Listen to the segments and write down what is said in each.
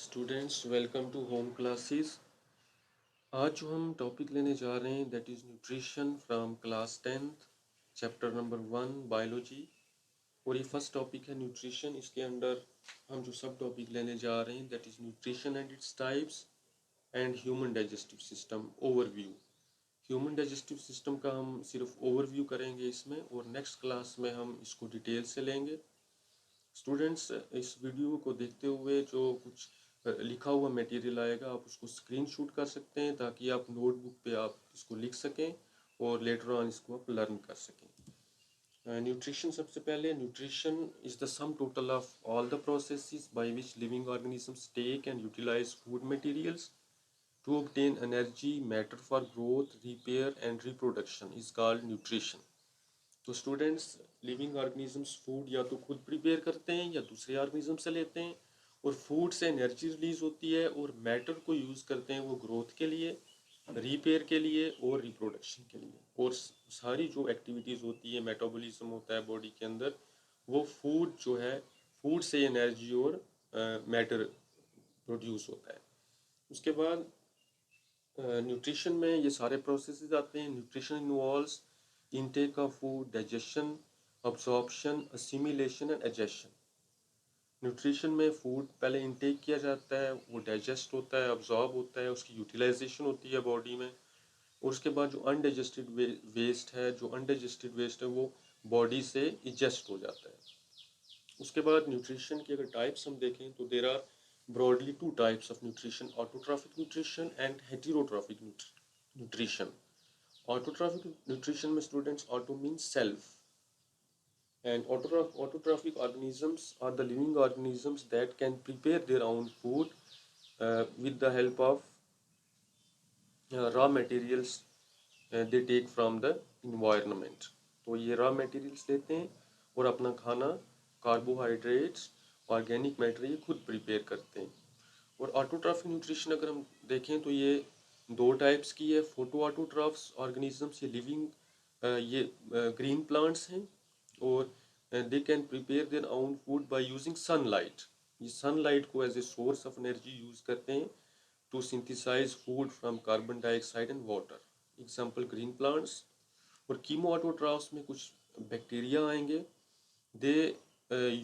Students welcome to home classes. आज जो हम टॉपिक लेने जा रहे हैं that is nutrition from class 10th chapter number 1 biology. और ये फर्स्ट टॉपिक है न्यूट्रिशन। इसके अंडर हम जो सब टॉपिक लेने जा रहे हैं that is nutrition and its types and human digestive system overview. Human digestive system का हम सिर्फ ओवरव्यू करेंगे इसमें, और नेक्स्ट क्लास में हम इसको डिटेल से लेंगे। स्टूडेंट्स इस वीडियो को देखते हुए जो कुछ लिखा हुआ मटेरियल आएगा आप उसको स्क्रीनशॉट कर सकते हैं ताकि आप नोटबुक पे आप इसको लिख सकें और लेटर ऑन इसको आप लर्न कर सकें। न्यूट्रिशन सबसे पहले, nutrition is the sum total of all the processes by which living organisms take and utilise food materials to obtain energy matter for growth, repair and reproduction is called nutrition। तो students, living organisms food या तो खुद prepare करते हैं या दूसरे organism से लेते हैं, और फूड से एनर्जी रिलीज होती है, और मैटर को यूज़ करते हैं वो ग्रोथ के लिए, रिपेयर के लिए और रिप्रोडक्शन के लिए। और सारी जो एक्टिविटीज़ होती है, मेटाबॉलिज्म होता है बॉडी के अंदर, वो फूड जो है, फूड से एनर्जी और मैटर प्रोड्यूस होता है। उसके बाद न्यूट्रिशन में ये सारे प्रोसेसेस आते हैं। Nutrition involves intake of food, digestion, absorption, assimilation and digestion। Nutrition में फूड पहले इंटेक किया जाता है, वो डाइजेस्ट होता है, अब्जॉर्ब होता है, उसकी यूटिलाइजेशन होती है बॉडी में, और उसके बाद जो अनडाइजेस्टेड वेस्ट है वो बॉडी से इजेस्ट हो जाता है। उसके बाद न्यूट्रिशन की अगर टाइप्स हम देखें तो there are broadly two types of nutrition, autotrophic nutrition and heterotrophic nutrition. Autotrophic nutrition में students, auto means self, and autotrophic organisms are the living organisms that can prepare their own food with the help of raw materials they take from the environment। तो ये raw materials लेते हैं और अपना खाना, carbohydrates, organic matter ये खुद prepare करते हैं। और ऑटोट्रॉफिक न्यूट्रिशन अगर हम देखें तो ये दो टाइप्स की है। फोटो ऑटोट्रॉफ्स ऑर्गेनिजम्स, ये लिविंग ये ग्रीन प्लांट्स हैं, और they can prepare their own food by using sunlight. ये सनलाइट को as a source of energy use करते हैं to synthesise food from carbon dioxide and water, example green plants. और chemoautotrophs में कुछ bacteria आएंगे, दे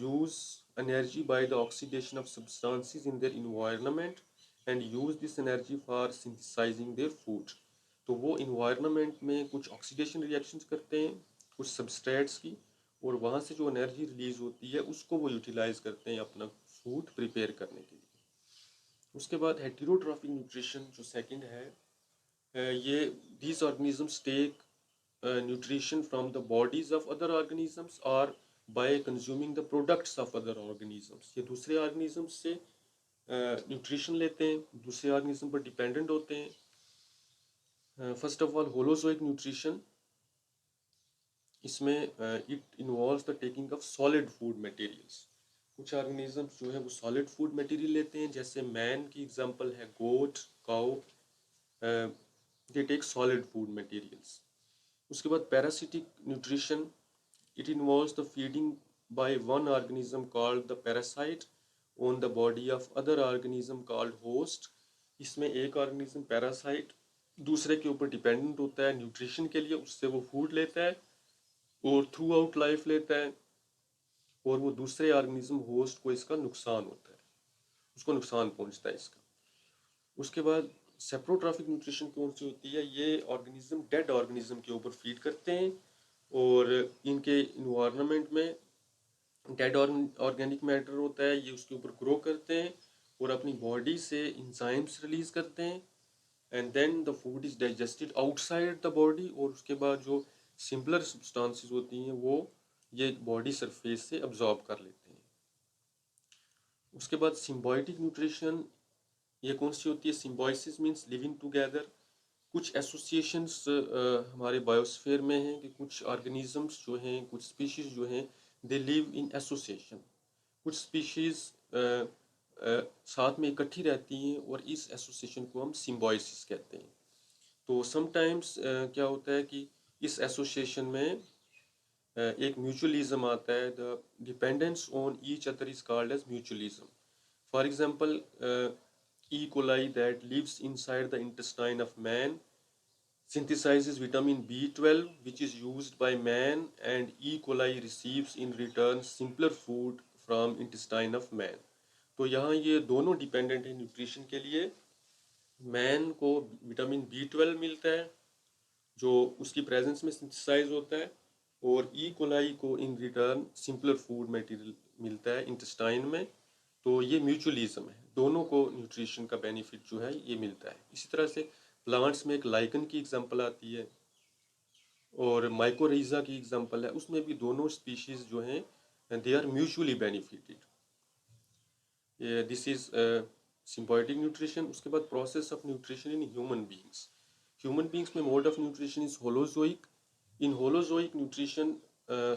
use energy by the oxidation of substances in their environment and use this energy for synthesizing their food। तो वो environment में कुछ oxidation reactions करते हैं कुछ सबस्ट्रेट्स की, और वहाँ से जो एनर्जी रिलीज होती है उसको वो यूटिलाइज करते हैं अपना फूड प्रिपेयर करने के लिए। उसके बाद हेटेरोट्रॉफिक न्यूट्रिशन जो सेकंड है, ये these organisms take nutrition from the bodies of other organisms or by consuming the products of other organisms। ये दूसरे organisms से न्यूट्रिशन लेते हैं, दूसरे organism पर डिपेंडेंट होते हैं। First of all holozoic nutrition, इसमें it involves the taking of solid food materials. कुछ ऑर्गेनिजम्स जो है वो सॉलिड फूड मटेरियल लेते हैं, जैसे मैन की एग्जांपल है goat, cow, they take solid food materials. उसके बाद parasitic nutrition, it involves the feeding by one organism called the parasite on the body of other organism called host. इसमें एक organism parasite दूसरे के ऊपर dependent होता है न्यूट्रिशन के लिए, उससे वो फूड लेता है और थ्रू आउट लाइफ लेता है, और वो दूसरे ऑर्गेनिज्म होस्ट को इसका नुकसान होता है, उसको नुकसान पहुंचता है इसका। उसके बाद सेप्रोट्रॉफिक न्यूट्रिशन कौन सी होती है, ये ऑर्गेनिज्म डेड ऑर्गेनिज्म के ऊपर फीड करते हैं, और इनके इन्वायरमेंट में डेड ऑर्गेनिक मैटर होता है, ये उसके ऊपर ग्रो करते हैं और अपनी बॉडी से इंजाइम्स रिलीज करते हैं, and then the food is digested outside the body, और उसके बाद जो सिंपलर सब्सटेंसेस होती हैं वो ये बॉडी सरफेस से अब्जॉर्ब कर लेते हैं। उसके बाद सिम्बायोटिक न्यूट्रिशन, ये कौन सी होती है, सिम्बायोसिस मीन्स लिविंग टुगेदर। कुछ एसोसिएशंस हमारे बायोस्फीयर में हैं कि कुछ ऑर्गेनिजम्स जो हैं, कुछ स्पीशीज जो हैं, दे लिव इन एसोसिएशन। कुछ स्पीशीज साथ में इकट्ठी रहती हैं और इस एसोसिएशन को हम सिम्बायोसिस कहते हैं। तो समटाइम्स क्या होता है कि इस एसोसिएशन में एक म्यूचुअलिज्म आता है, the dependence on each other is called as mutualism. For example, E. coli that lives inside the intestine of man synthesizes vitamin B12 which is used by man, and E. coli receives in return simpler food from intestine of man. तो यहाँ ये दोनों dependent है nutrition के लिए। Man को vitamin B12 मिलता है जो उसकी प्रेजेंस में सिंथेसाइज होता है, और ई कोलाई को in return simpler food material मिलता है इंटेस्टाइन में। तो ये म्यूचुअलिज्म है, दोनों को न्यूट्रिशन का बेनिफिट जो है ये मिलता है। इसी तरह से प्लांट्स में एक लाइकन की एग्जांपल आती है और माइकोरीजा की एग्जांपल है, उसमें भी दोनों स्पीशीज जो हैं they are mutually benefited. This is symbiotic nutrition. उसके बाद process of nutrition in human beings. Human beings में mode of nutrition is holozoic. In holozoic nutrition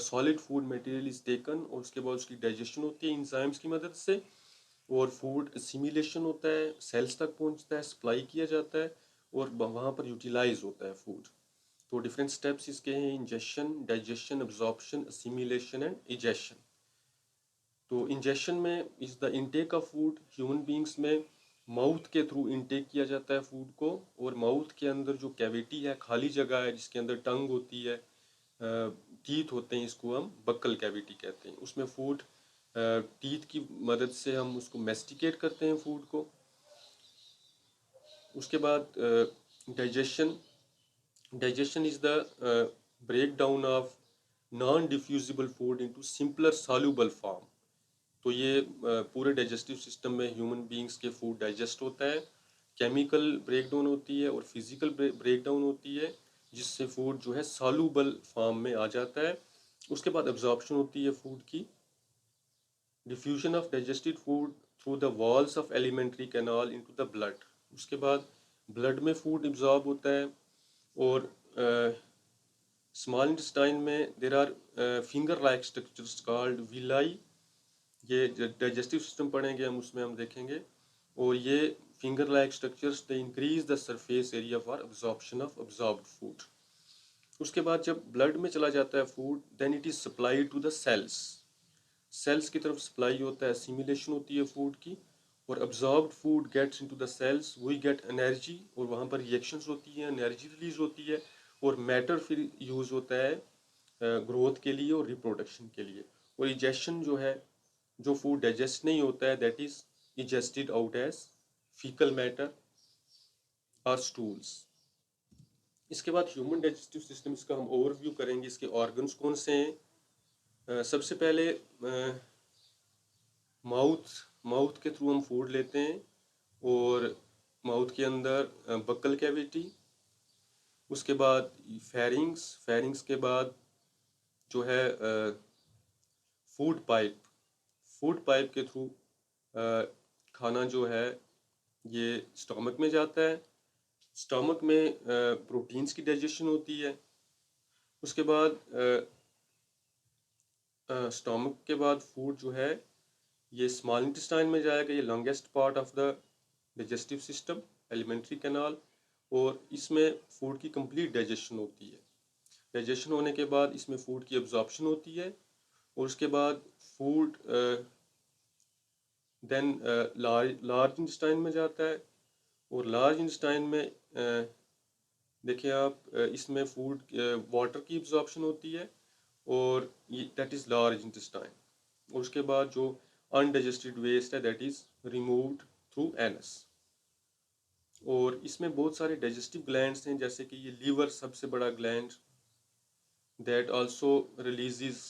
solid food material is taken और उसके बाद उसकी डाइजेशन होती है इंजाइम्स की मदद से, और फूड सिमिलेशन होता है, सेल्स तक पहुंचता है, सप्लाई किया जाता है और वहाँ पर यूटिलाइज होता है फूड। तो डिफरेंट स्टेप्स इसके हैं: ingestion, digestion, absorption, assimilation and egestion. तो इंजेशन में is the intake of food. Human beings में माउथ के थ्रू इनटेक किया जाता है फूड को, और माउथ के अंदर जो कैविटी है, खाली जगह है जिसके अंदर टंग होती है, टीथ होते हैं, इसको हम बक्कल कैविटी कहते हैं, उसमें फूड टीथ की मदद से हम उसको मेस्टिकेट करते हैं फूड को। उसके बाद digestion. Digestion is the break down of non diffusible food into simpler soluble form. तो ये पूरे डाइजेस्टिव सिस्टम में ह्यूमन बींग्स के फूड डाइजेस्ट होता है। केमिकल ब्रेकडाउन होती है और फिजिकल ब्रेकडाउन होती है, जिससे फूड जो है सॉल्यूबल फॉर्म में आ जाता है। उसके बाद एब्जॉर्प्शन होती है फूड की। Diffusion of digested food through the walls of alimentary canal into the blood. उसके बाद ब्लड में फूड एब्जॉर्ब होता है, और स्मॉल इंटेस्टाइन में there are finger like structures called villi. ये डाइजेस्टिव सिस्टम पढ़ेंगे हम, उसमें हम देखेंगे। और ये finger like structures they increase the surface area for absorption of absorbed food. उसके बाद जब ब्लड में चला जाता है food, then it is supplied to the cells. Cells की तरफ सप्लाई होता है, सिमुलेशन होती है फूड की, और absorbed food gets into the cells, we get energy, और वहाँ पर रिएक्शंस होती हैं, एनर्जी रिलीज होती है, और मैटर फिर यूज होता है ग्रोथ के लिए और रिप्रोडक्शन के लिए। और इजेशन जो है, जो फूड डाइजेस्ट नहीं होता है, that is egested out as faecal matter और स्टूल्स। इसके बाद ह्यूमन डाइजेस्टिव सिस्टम, इसका हम ओवरव्यू करेंगे। इसके ऑर्गन्स कौन से हैं? सबसे पहले माउथ। माउथ के थ्रू हम फूड लेते हैं, और माउथ के अंदर बक्कल कैविटी। उसके बाद फेरिंग्स। फेरिंग्स के बाद जो है फूड पाइप। फूड पाइप के थ्रू खाना जो है ये स्टमक में जाता है। स्टमक में प्रोटीन्स की डाइजेशन होती है। उसके बाद स्टमक के बाद फूड जो है ये स्मॉल इंटेस्टाइन में जाएगा, ये longest part of the digestive system, alimentary canal, और इसमें फूड की कंप्लीट डाइजेशन होती है। डाइजेशन होने के बाद इसमें फूड की एब्जॉर्प्शन होती है, और उसके बाद फूड देन लार्ज इंटेस्टाइन में जाता है। और लार्ज इंटेस्टाइन में देखिए आप, इसमें फूड वाटर की एब्जॉर्प्शन होती है, और ये दैट इज़ लार्ज इंटेस्टाइन। और उसके बाद जो अनडाइजेस्टेड वेस्ट है that is removed through anus. और इसमें बहुत सारे डाइजेस्टिव ग्लैंड्स हैं, जैसे कि ये लीवर सबसे बड़ा ग्लैंड, दैट आल्सो रिलीजेस